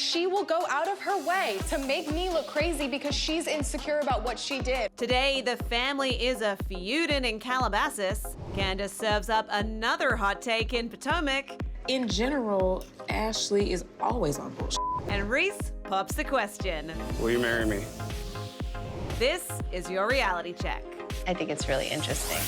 she will go out of her way to make me look crazy because she's insecure about what she did. Today, the family is a feuding in Calabasas. Candace serves up another hot take in Potomac. In general, Ashley is always on bullshit. And Reese pops the question. Will you marry me? This is your reality check. I think it's really interesting.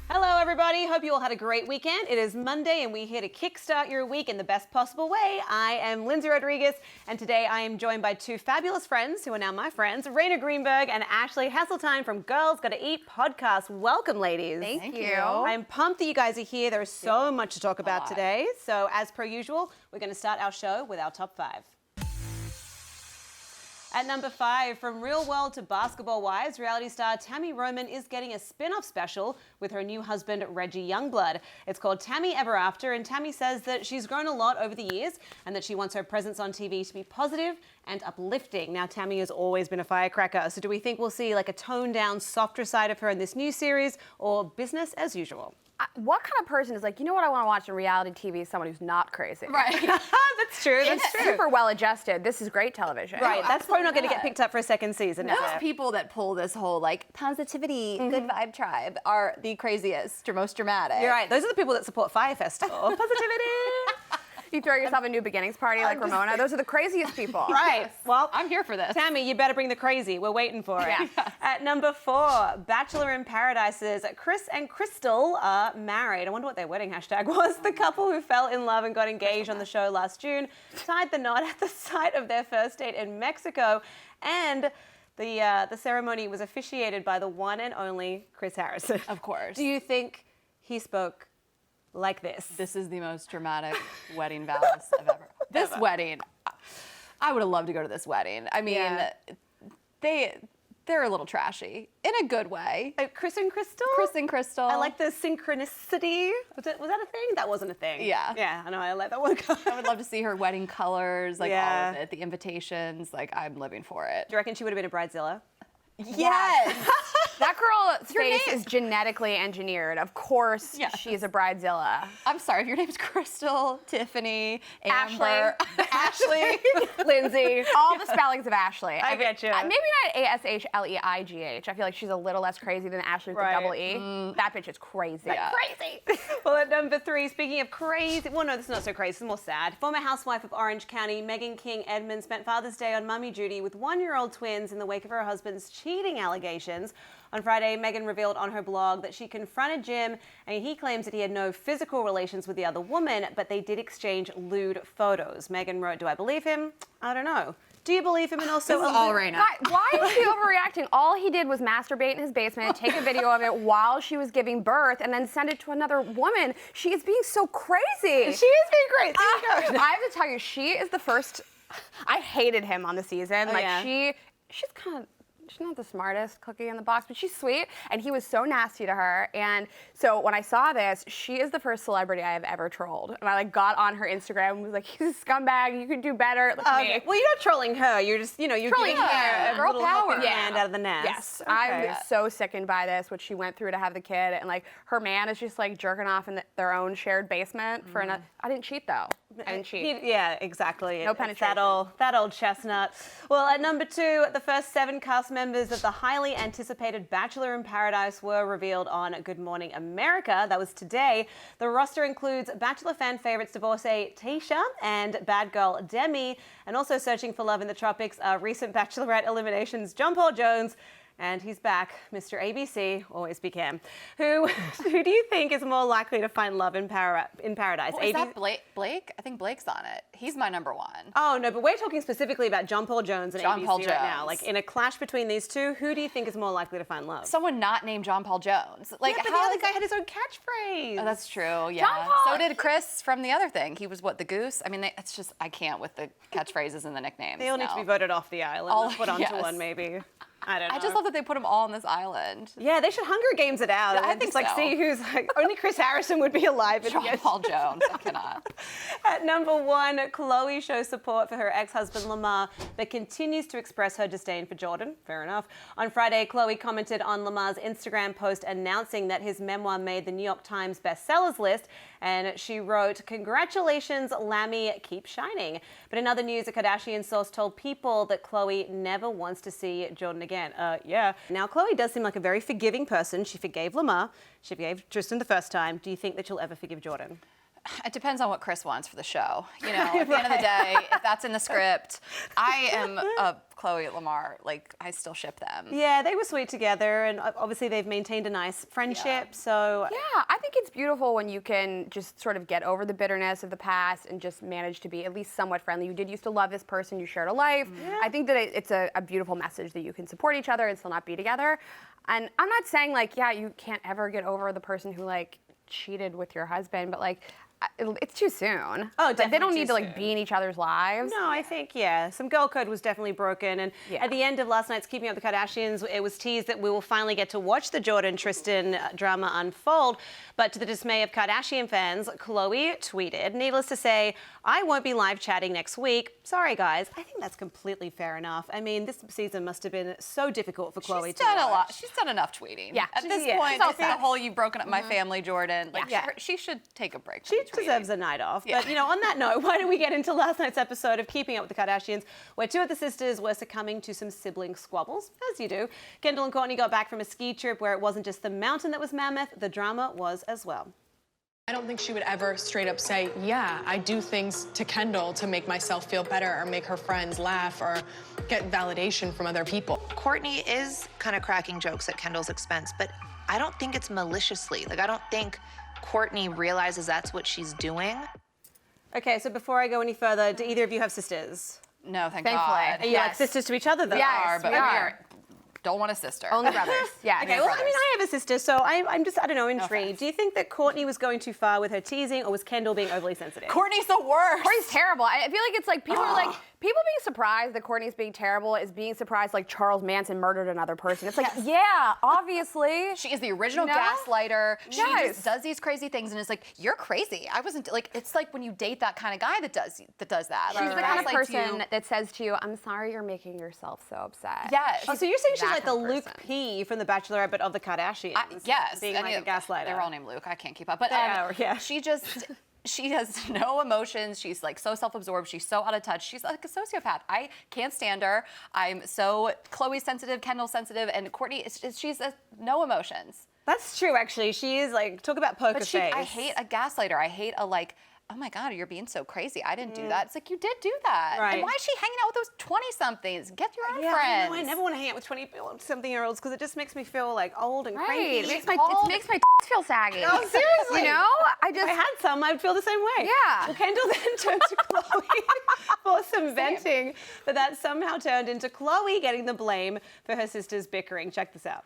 Hello, everybody. Hope you all had a great weekend. It is Monday, and we're here to kickstart your week in the best possible way. I am Lyndsey Rodrigues, and today I am joined by two fabulous friends who are now my friends, Rayna Greenberg and Ashley Hesseltine from Girls Gotta Eat podcast. Welcome, ladies. Thank you. I'm pumped that you guys are here. There is so much to talk about today. So, as per usual, we're going to start our show with our top 5. At number 5, from Real World to Basketball Wives, reality star Tammy Roman is getting a spin-off special with her new husband, Reggie Youngblood. It's called Tammy Ever After, and Tammy says that she's grown a lot over the years and that she wants her presence on TV to be positive and uplifting. Now, Tammy has always been a firecracker, so do we think we'll see like a toned-down, softer side of her in this new series, or business as usual? What kind of person is like, you know what I want to watch in reality TV? Someone who's not crazy. Right. That's true. That's It's true. super well adjusted. This is great television. Right. That's probably not going to get picked up for a second season. Those people that pull this whole like positivity, good vibe tribe are the craziest or most dramatic. You're right. Those are the people that support Fire Festival. Positivity. You throw yourself a new beginnings party like Ramona. Those are the craziest people. Right. Well, I'm here for this. Tammy, you better bring the crazy. We're waiting for it. Yeah. At number 4, Bachelor in Paradise's Chris and Crystal are married. I wonder what their wedding hashtag was. The couple who fell in love and got engaged on the show last June tied the knot at the site of their first date in Mexico. And the ceremony was officiated by the one and only Chris Harrison. Of course. Do you think he spoke like this? This is the most dramatic wedding vows I've ever. This wedding, I would have loved to go to this wedding. I mean, they're a little trashy in a good way. Chris and Crystal? Chris and Crystal. I like the synchronicity. Was that a thing? That wasn't a thing. Yeah. Yeah, I know. I let that one go. I would love to see her wedding colors, like all Yeah. of it, the invitations. Like, I'm living for it. Do you reckon she would have been a bridezilla? Yes. That girl's Your face name- is genetically engineered. Of course, Yes. she's a bridezilla. I'm sorry, if your name's Crystal, Tiffany, Ashley. Amber, Ashley. Lindsay. All the spellings of Ashley. I get you. Maybe not Ashleigh. I feel like she's a little less crazy than Ashley with Right. a double E. That bitch is crazy. Yeah. Crazy. Well, at number 3, speaking of crazy, well, no, this is not so crazy. This is more sad. Former housewife of Orange County, Megan King Edmonds, spent Father's Day on mummy duty with 1-year-old twins in the wake of her husband's cheating allegations. On Friday, Megan revealed on her blog that she confronted Jim, and he claims that he had no physical relations with the other woman, but they did exchange lewd photos. Megan wrote, "Do I believe him? I don't know. Do you believe him?" And also, This is all Rayna. God, why is she overreacting? All he did was masturbate in his basement, take a video of it while she was giving birth, and then send it to another woman. She is being so crazy. She is being crazy. I have to tell you, she is the first. I hated him on the season. Yeah. She's kind of. She's not the smartest cookie in the box, but she's sweet, and he was so nasty to her. And so when I saw this, she is the first celebrity I have ever trolled. And I like got on her Instagram and was like, he's a scumbag, you could do better. Look at me. Well, you're not trolling her. You're just, you're Trolling giving her. her a Girl little power. helping hand out of the nest. Yes, Okay. I'm so sickened by this, what she went through to have the kid, and like her man is just like jerking off in their own shared basement for another. I didn't cheat though. I didn't cheat. Yeah, exactly. No It's penetration. that old chestnut. Well, at number 2, the first 7 cast members of the highly anticipated Bachelor in Paradise were revealed on Good Morning America. That was today. The roster includes Bachelor fan favorites divorcee Tasha and bad girl Demi, and also searching for love in the tropics are recent Bachelorette eliminations John Paul Jones. And he's back, Mr. ABC, always be Cam. Who do you think is more likely to find love in paradise? Is that Blake? I think Blake's on it. He's my number 1. Oh, no, but we're talking specifically about John Paul Jones and John ABC Paul right now. Jones. Like, in a clash between these two, who do you think is more likely to find love? Someone not named John Paul Jones. Like, yeah, but how the other is- guy had his own catchphrase. Oh, that's true, yeah. John Paul- So did Chris from the other thing. He was what, the goose? I mean, it's just, I can't with the catchphrases and the nicknames. They all need to no. be voted off the island, All- or put onto yes. one maybe. I don't know. I just love that they put them all on this island. Yeah, they should Hunger Games it out. Yeah, I and think just like so. see who's like, only Chris Harrison would be alive. if he John gets- Paul Jones, I cannot. At number 1, Khloe shows support for her ex-husband Lamar, but continues to express her disdain for Jordan. Fair enough. On Friday, Khloe commented on Lamar's Instagram post announcing that his memoir made the New York Times bestsellers list, and she wrote, "Congratulations, Lammy, keep shining." But in other news, a Kardashian source told People that Khloe never wants to see Jordan again. Yeah. Now, Khloe does seem like a very forgiving person. She forgave Lamar. She forgave Tristan the first time. Do you think that she'll ever forgive Jordan? It depends on what Chris wants for the show. You know, at the end of the day, if that's in the script, I am a Khloe Lamar. Like, I still ship them. Yeah, they were sweet together, and obviously they've maintained a nice friendship. So Yeah, I think it's beautiful when you can just sort of get over the bitterness of the past and just manage to be at least somewhat friendly. You did used to love this person, you shared a life. I think that it's a beautiful message that you can support each other and still not be together. And I'm not saying like, yeah, you can't ever get over the person who like cheated with your husband, but like, it's too soon. Oh, Like, they don't definitely need too to like soon. be in each other's lives. No, I think, yeah, some girl code was definitely broken. And Yeah. at the end of last night's Keeping Up with the Kardashians, it was teased that we will finally get to watch the Jordan-Tristan drama unfold. But to the dismay of Kardashian fans, Khloe tweeted, "Needless to say, I won't be live chatting next week. Sorry, guys." I think that's completely fair enough. I mean, this season must have been so difficult for Khloe She's to done a watch. lot. She's done enough tweeting. Yeah. At this Yeah. point, She's all it's the set. whole "you've broken up my family," Jordan. Like, Yeah. she should take a break. She from the tweeting. deserves a night off. Yeah. But, you know, on that note, why don't we get into last night's episode of Keeping Up with the Kardashians, where 2 of the sisters were succumbing to some sibling squabbles, as you do. Kendall and Kourtney got back from a ski trip where it wasn't just the mountain that was mammoth, the drama was as well. I don't think she would ever straight up say, yeah, I do things to Kendall to make myself feel better or make her friends laugh or get validation from other people. Kourtney is kind of cracking jokes at Kendall's expense, but I don't think it's maliciously. Like, I don't think Kourtney realizes that's what she's doing. Okay, so before I go any further, do either of you have sisters? No, thank Thankfully. God. Are you like sisters to each other, though? Yes, But we we are. don't want a sister. Only brothers. Yeah. Okay, well, I mean, I have a sister, so I'm just, I don't know, intrigued. Do you think that Kourtney was going too far with her teasing, or was Kendall being overly sensitive? Kourtney's the worst. Kourtney's terrible. I feel like it's like people are like, people being surprised that Kourtney's being terrible is being surprised like Charles Manson murdered another person. It's like, yeah, obviously. She is the original You know? gaslighter. She Yes. just does these crazy things and is like, "You're crazy." I wasn't like. It's like when you date that kind of guy that does that. She's Like, the kind of gaslights you. person that says to you, I'm sorry you're making yourself so upset. Yes. Oh, so you're saying she's that like the kind of Luke person. P from The Bachelorette, but of the Kardashians? Yes. Being any like a of- gaslighter. They're all named Luke. I can't keep up. But Yeah. she just. She has no emotions. She's like so self-absorbed. She's so out of touch. She's like a sociopath. I can't stand her. I'm so Khloe sensitive, Kendall sensitive, and Kourtney. She's no emotions. That's true, actually. She is like, talk about poker But face. I hate a gaslighter. I hate a like, oh my God, you're being so crazy. I didn't do that. It's like, you did do that. Right. And why is she hanging out with those 20-somethings? Get your own Yeah, friends. I know, I never want to hang out with 20-something-year-olds because it just makes me feel like old and Right. cranky. It makes called- my feel saggy. Oh, seriously? You know? If I had some, I'd feel the same way. Yeah. Well, Kendall then turned to Khloe for some venting, but that somehow turned into Khloe getting the blame for her sister's bickering. Check this out.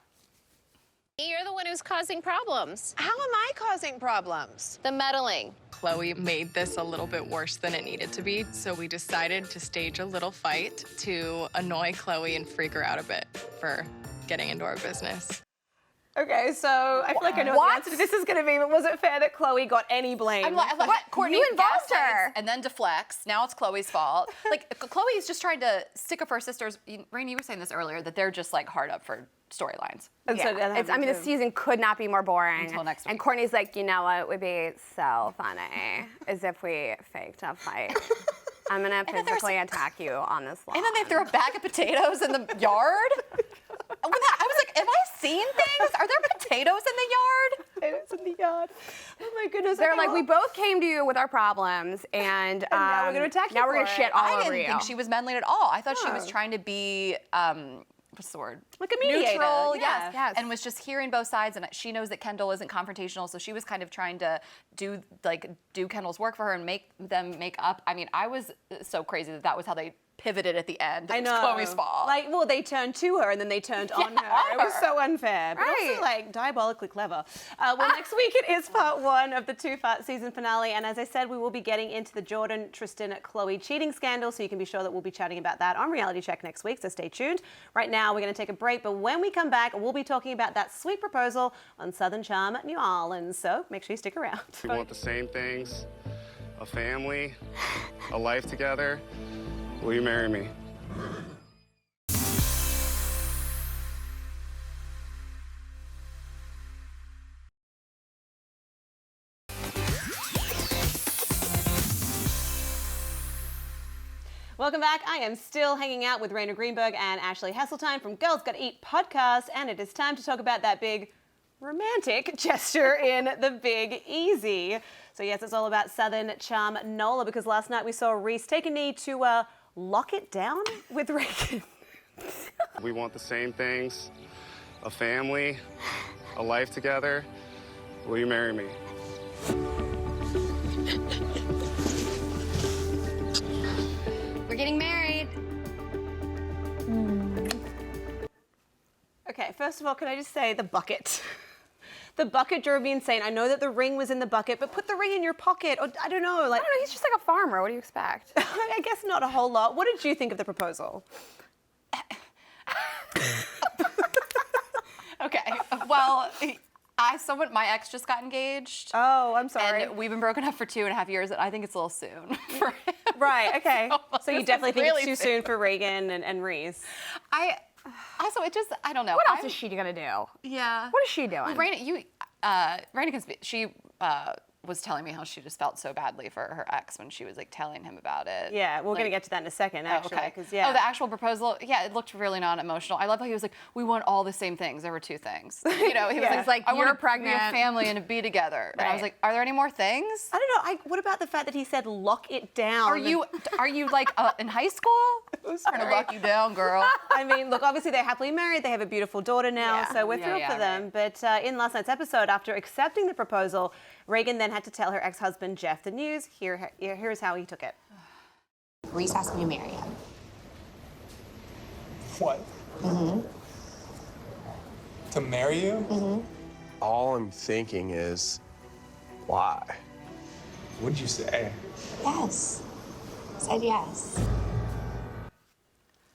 You're the one who's causing problems. How am I causing problems? The meddling. Chloe made this a little bit worse than it needed to be, so we decided to stage a little fight to annoy Chloe and freak her out a bit for getting into our business. Okay, so I feel like I know what the answer to this is going to be, but was it fair that Khloe got any blame? I'm like, Kourtney You involved gaslights her. and then deflects. Now it's Chloe's fault. Like, Chloe is just trying to stick up for her sisters. Raina, you were saying this earlier, that they're just like hard up for storylines. And so that Yeah. happened I mean, the too. season could not be more boring. Until next And week. Kourtney's like, you know what would be so funny is if we faked a fight. I'm gonna then there's- physically attack you on this lawn. And then they throw a bag of potatoes in the yard. I was like, am I seeing things? Are there potatoes in the yard? Potatoes in the yard. Oh my goodness. They're okay, like, well- we both came to you with our problems, and now we're gonna attack you Now we're for gonna it. shit all I over didn't you. think she was meddling at all. I thought she was trying to be, what's the word? Like a mediator, Neutral, yeah. yes. Yes. And was just hearing both sides. And she knows that Kendall isn't confrontational, so she was kind of trying to do Kendall's work for her and make them make up. I mean, I was so crazy that was how they pivoted at the end. I know. It's Chloe's fault. Like, well, they turned to her and then they turned on her. It was so unfair, but also like diabolically clever. Well, next week it is part 1 of the 2-part season finale, and as I said, we will be getting into the Jordan, Tristan, Chloe cheating scandal, so you can be sure that we'll be chatting about that on Reality Check next week. So stay tuned. Right now, we're going to take a break, but when we come back, we'll be talking about that sweet proposal on Southern Charm, New Orleans. So make sure you stick around. We want the same things: a family, a life together. Will you marry me? Welcome back. I am still hanging out with Rayna Greenberg and Ashley Hesseltine from Girls Gotta Eat podcast, and it is time to talk about that big romantic gesture in The Big Easy. So yes, it's all about Southern Charm NOLA, because last night we saw Reese take a knee to lock it down with Reagan. We want the same things: a family, a life together. Will you marry me? We're getting married. Okay, first of all, can I just say the bucket? The bucket drove me insane. I know that the ring was in the bucket, but put the ring in your pocket. Or I don't know. Like, I don't know, he's just like a farmer. What do you expect? I guess not a whole lot. What did you think of the proposal? Okay, well, my ex just got engaged. Oh, I'm sorry. And we've been broken up for 2.5 years, and I think it's a little soon for him. Right, okay. So you definitely think really it's too soon for Reagan and Reese. I don't know. What else is she gonna do? Yeah. What is she doing? Well, Rayna can speak. She was telling me how she just felt so badly for her ex when she was like telling him about it. Yeah, we're gonna get to that in a second, actually. Okay. 'Cause, yeah. Oh, the actual proposal. Yeah, it looked really not emotional. I love how he was like, "We want all the same things." There were 2 things. You know, he was It's like, "I you're want to pregnant. be a family and to be together." And I was like, "Are there any more things?" I don't know. What about the fact that he said lock it down? Are you like in high school? Who's trying to lock you down, girl? I mean, look, obviously they're happily married. They have a beautiful daughter now, so we're thrilled for them. Right. But in last night's episode, after accepting the proposal, Reagan then had to tell her ex-husband Jeff the news. Here's how he took it. Reese asked me to marry him. What? To marry you? All I'm thinking is, why? What'd you say? Yes. Said yes.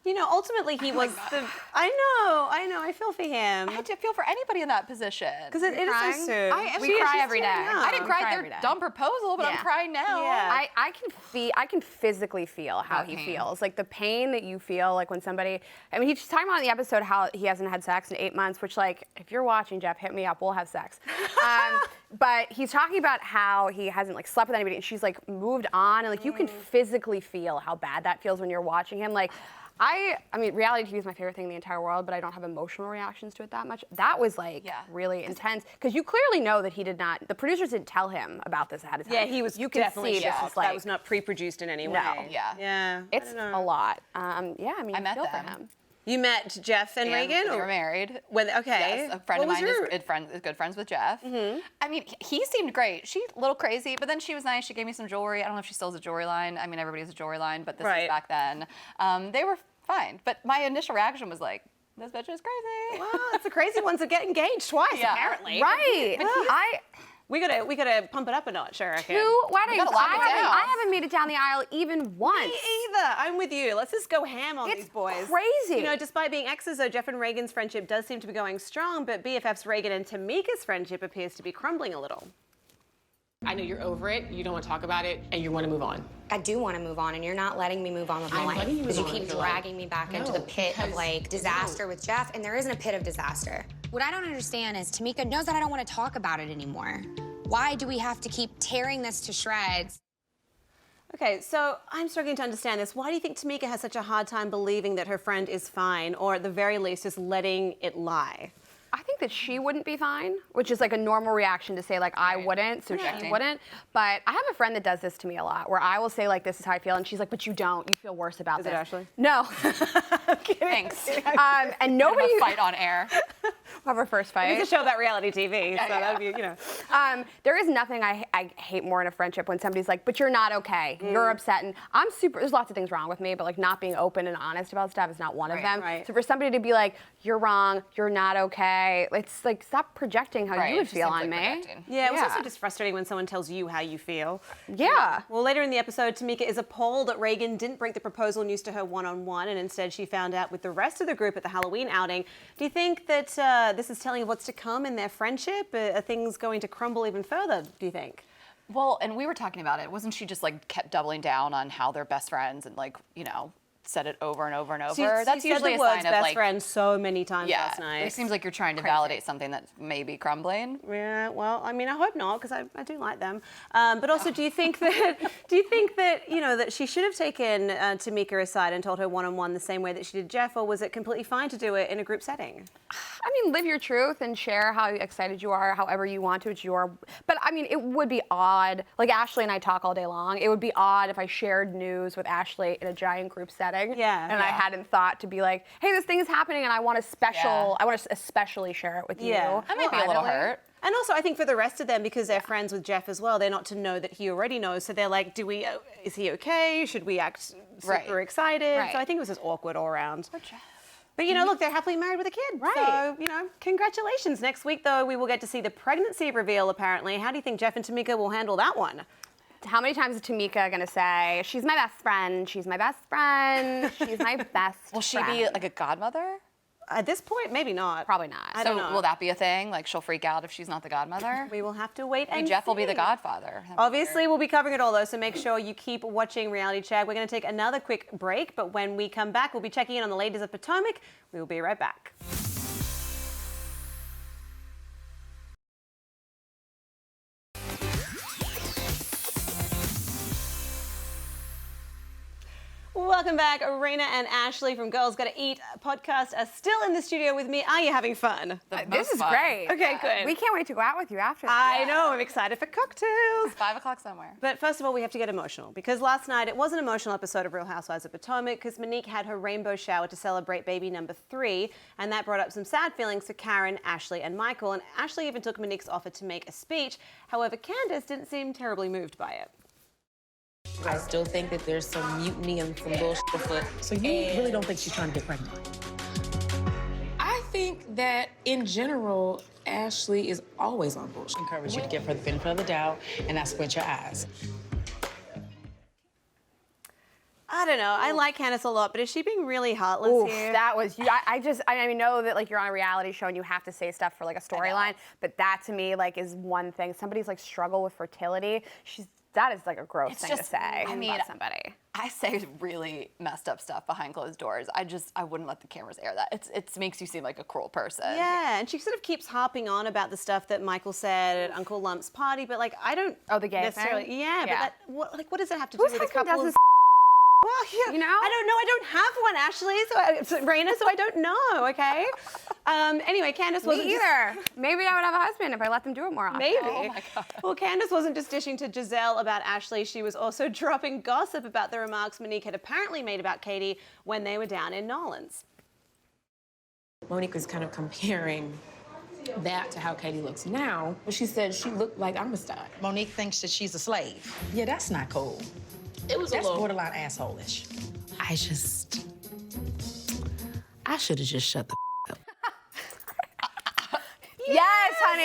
You know, ultimately he was the. I know. I feel for him. I had to feel for anybody in that position. Because it is so soon. We cry every day. I didn't cry at every their day. dumb proposal, but I'm crying now. Yeah. I can physically feel how he feels. Like the pain that you feel like when somebody, I mean, he's just talking about in the episode how he hasn't had sex in 8 months, which like, if you're watching, Jeff, hit me up, we'll have sex. But he's talking about how he hasn't like slept with anybody and she's like moved on and like you can physically feel how bad that feels when you're watching him. Like, I mean, reality TV is my favorite thing in the entire world, but I don't have emotional reactions to it that much. That was like really intense because you clearly know that he did not. The producers didn't tell him about this ahead of time. Yeah, he was. You can definitely see this shocked. is like That was not pre-produced in any way. No. Yeah. It's a lot. Yeah, I mean, I met feel them. for him. You met Jeff and Reagan? They were married. Okay. Yes, a friend of mine is good friends with Jeff. I mean, he seemed great. She's a little crazy, but then she was nice. She gave me some jewelry. I don't know if she still has a jewelry line. I mean, everybody has a jewelry line, but this was back then. They were fine. But my initial reaction was like, this bitch is crazy. Well, it's the crazy ones that get engaged twice, apparently. Right. We gotta pump it up a notch, I reckon. 2 weddings. I down. haven't made it down the aisle even once. Me either. I'm with you. Let's just go ham on these boys. It's crazy. You know, despite being exes, though, Jeff and Reagan's friendship does seem to be going strong, but BFFs Reagan and Tamika's friendship appears to be crumbling a little. I know you're over it, you don't want to talk about it, and you want to move on. I do want to move on, and you're not letting me move on with my life. Because you keep dragging me back into the pit of like disaster with Jeff, and there isn't a pit of disaster. What I don't understand is Tamika knows that I don't want to talk about it anymore. Why do we have to keep tearing this to shreds? Okay, so I'm struggling to understand this. Why do you think Tamika has such a hard time believing that her friend is fine, or at the very least, just letting it lie? I think that she wouldn't be fine, which is like a normal reaction to say like I wouldn't, so she wouldn't. But I have a friend that does this to me a lot, where I will say like this is how I feel, and she's like, but you don't. You feel worse about this. Is it Ashley? No. Thanks. And nobody fight on air. Of our first fight. It's a show about reality TV, so that would be, There is nothing I hate more in a friendship when somebody's like, but you're not okay. You're upset. And I'm there's lots of things wrong with me, but like not being open and honest about stuff is not one of them. Right. So for somebody to be like, you're wrong, you're not okay, it's like, stop projecting how you would feel on me. Yeah, it was also just frustrating when someone tells you how you feel. Yeah. Well, later in the episode, Tamika is appalled that Reagan didn't break the proposal news to her one-on-one, and instead she found out with the rest of the group at the Halloween outing. Do you think that this is telling of what's to come in their friendship? Are things going to crumble even further, do you think? Well, and we were talking about it. Wasn't she just like kept doubling down on how they're best friends and like, said it over and over and over? That's usually a sign of best friend so many times last night. It seems like you're trying to validate something that may be crumbling. Yeah, well, I mean, I hope not, because I do like them. But also, do you think that that she should have taken Tamika aside and told her one-on-one the same way that she did Jeff, or was it completely fine to do it in a group setting? I mean, live your truth and share how excited you are, however you want to. It's your. But I mean, it would be odd. Like Ashley and I talk all day long. It would be odd if I shared news with Ashley in a giant group setting. Yeah. And I hadn't thought to be like, hey, this thing is happening, and I want to especially share it with you. I might be a little hurt. And also, I think for the rest of them, because they're friends with Jeff as well, they're not to know that he already knows. So they're like, is he okay? Should we act super excited? Right. So I think it was just awkward all around. Poor Jeff. But look, they're happily married with a kid. Right. So, congratulations. Next week, though, we will get to see the pregnancy reveal, apparently. How do you think Jeff and Tamika will handle that one? How many times is Tamika gonna say, she's my best friend, she's my best friend, she's my best Will she be like a godmother? At this point, maybe not. Probably not. I don't know. Will that be a thing? Like she'll freak out if she's not the godmother? We will have to wait and Maybe Jeff see. will be the godfather. Obviously, we'll be covering it all, though, so make sure you keep watching Reality Check. We're going to take another quick break, but when we come back, we'll be checking in on the ladies of Potomac. We will be right back. Welcome back. Rayna and Ashley from Girls Gotta Eat podcast are still in the studio with me. Are you having fun? This is great. Okay, good. We can't wait to go out with you after I know. I'm excited for cocktails. It's 5 o'clock somewhere. But first of all, we have to get emotional because last night it was an emotional episode of Real Housewives of Potomac because Monique had her rainbow shower to celebrate baby number 3, and that brought up some sad feelings for Karen, Ashley, and Michael. And Ashley even took Monique's offer to make a speech. However, Candace didn't seem terribly moved by it. I still think that there's some mutiny and some bullshit afoot. So you really don't think she's trying to get pregnant? I think that in general, Ashley is always on bullshit. I encourage you to give her the benefit of the doubt and not squint your eyes. I don't know. I like Candace a lot, but is she being really heartless here? That was you. I know that like you're on a reality show and you have to say stuff for like a storyline, but that to me like is one thing. Somebody's like struggle with fertility. That is like a gross thing to say about somebody. I say really messed up stuff behind closed doors. I wouldn't let the cameras air that. It makes you seem like a cruel person. Yeah, and she sort of keeps harping on about the stuff that Michael said at Uncle Lump's party, but like I don't. Oh, the gay necessarily. thing? Yeah, but what does it have to do with a couple? Well, yeah, you know? I don't know. I don't have one, Ashley, Rayna, so I don't know, okay? Anyway, Candace wasn't Me either. Maybe I would have a husband if I let them do it more often. Maybe. Oh my God. Well, Candace wasn't just dishing to Giselle about Ashley. She was also dropping gossip about the remarks Monique had apparently made about Katie when they were down in Nolans. Monique was kind of comparing that to how Katie looks now. But she said she looked like I'm a stud. Monique thinks that she's a slave. Yeah, that's not cool. It was That's a little borderline asshole-ish. I should have just shut the up. Yes, honey.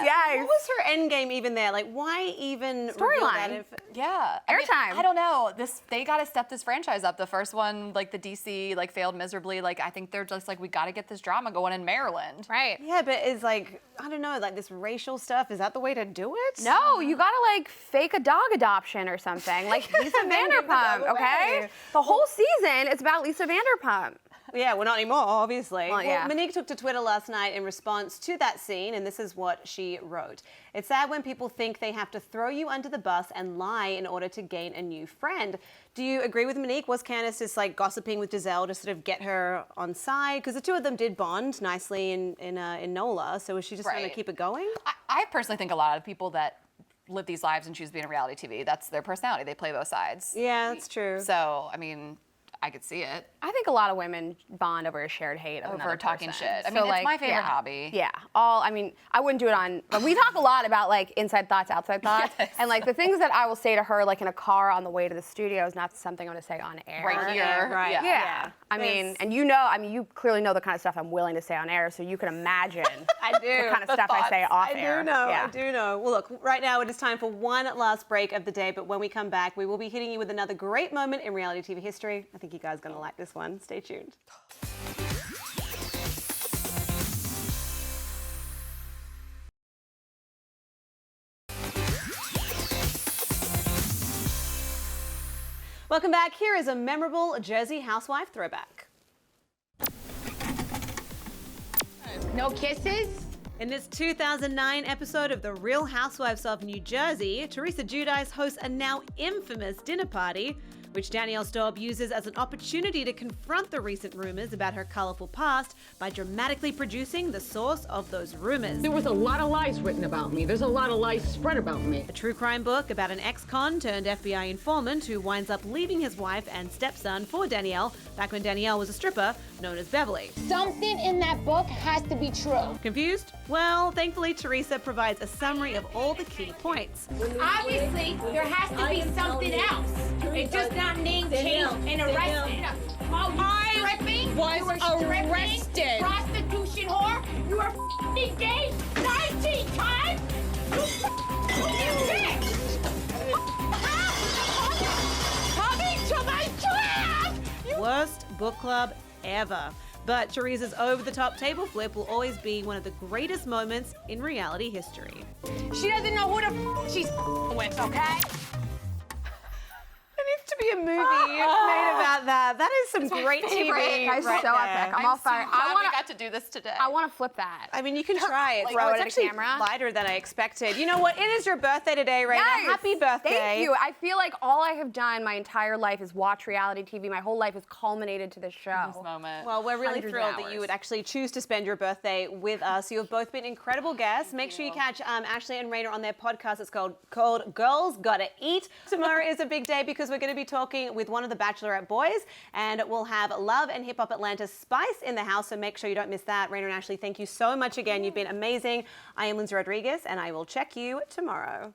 Yes. What was her end game even there? Like, why even reveal that Storyline. Yeah. Airtime. I don't know. They got to step this franchise up. The first one, like the DC, like failed miserably. Like I think they're just like, we got to get this drama going in Maryland. Right. Yeah, but it's like, I don't know, like this racial stuff, is that the way to do it? No, you gotta like fake a dog adoption or something. Like Lisa Vanderpump, okay? The whole season it's about Lisa Vanderpump. Yeah, well, not anymore, obviously. Well, yeah. Monique took to Twitter last night in response to that scene, and this is what she wrote. It's sad when people think they have to throw you under the bus and lie in order to gain a new friend. Do you agree with Monique? Was Candace just like gossiping with Giselle to sort of get her on side? Because the two of them did bond nicely in NOLA, so was she just trying to keep it going? I personally think a lot of people that live these lives and choose to be in reality TV, that's their personality. They play both sides. Yeah, that's true. So, I mean, I could see it. I think a lot of women bond over a shared hate of another talking person. shit. I mean, it's my favorite hobby. Yeah. I mean, I wouldn't do it on, but we talk a lot about like inside thoughts, outside thoughts. Yes. And like the things that I will say to her like in a car on the way to the studio is not something I'm gonna say on air. Right here. Right. Yeah. I mean, and you clearly know the kind of stuff I'm willing to say on air, so you can imagine I do. the kind of stuff I say off air. I do know. Well, look, right now it is time for one last break of the day, but when we come back, we will be hitting you with another great moment in reality TV history. I think you guys are going to like this one. Stay tuned. Welcome back. Here is a memorable Jersey housewife throwback. No kisses? In this 2009 episode of The Real Housewives of New Jersey, Teresa Giudice hosts a now infamous dinner party, which Danielle Staub uses as an opportunity to confront the recent rumors about her colorful past by dramatically producing the source of those rumors. There was a lot of lies written about me. There's a lot of lies spread about me. A true crime book about an ex-con turned FBI informant who winds up leaving his wife and stepson for Danielle back when Danielle was a stripper known as Beverly. Something in that book has to be true. Confused? Well, thankfully, Teresa provides a summary of all the key points. Obviously, there has to be something else. It's just not name change and arrested. You were arrested. Prostitution whore. You were engaged 19 times. Coming to my trap. Worst book club ever. But Teresa's over-the-top table flip will always be one of the greatest moments in reality history. She doesn't know who the she's with, okay? There needs to be a movie made about that. That is some great TV. That's right so there. epic. I'm all fired. We got to do this today. I want to flip that. I mean, you can try it. Throw it it's at a actually camera. lighter than I expected. You know what? It is your birthday today, Rayna. Yes. Happy birthday. Thank you. I feel like all I have done my entire life is watch reality TV. My whole life has culminated to this show. This moment. Well, we're really Hundreds of thrilled that hours. you would actually choose to spend your birthday with us. You have both been incredible guests. Make sure you catch Ashley and Rayna on their podcast. It's called Girls Gotta Eat. Tomorrow is a big day because we're going to be talking with one of the Bachelorette boys, and we'll have Love and Hip Hop Atlanta Spice in the house, so make sure you don't miss that. Rayna and Ashley, thank you so much again. You've been amazing. I am Lyndsey Rodrigues, and I will check you tomorrow.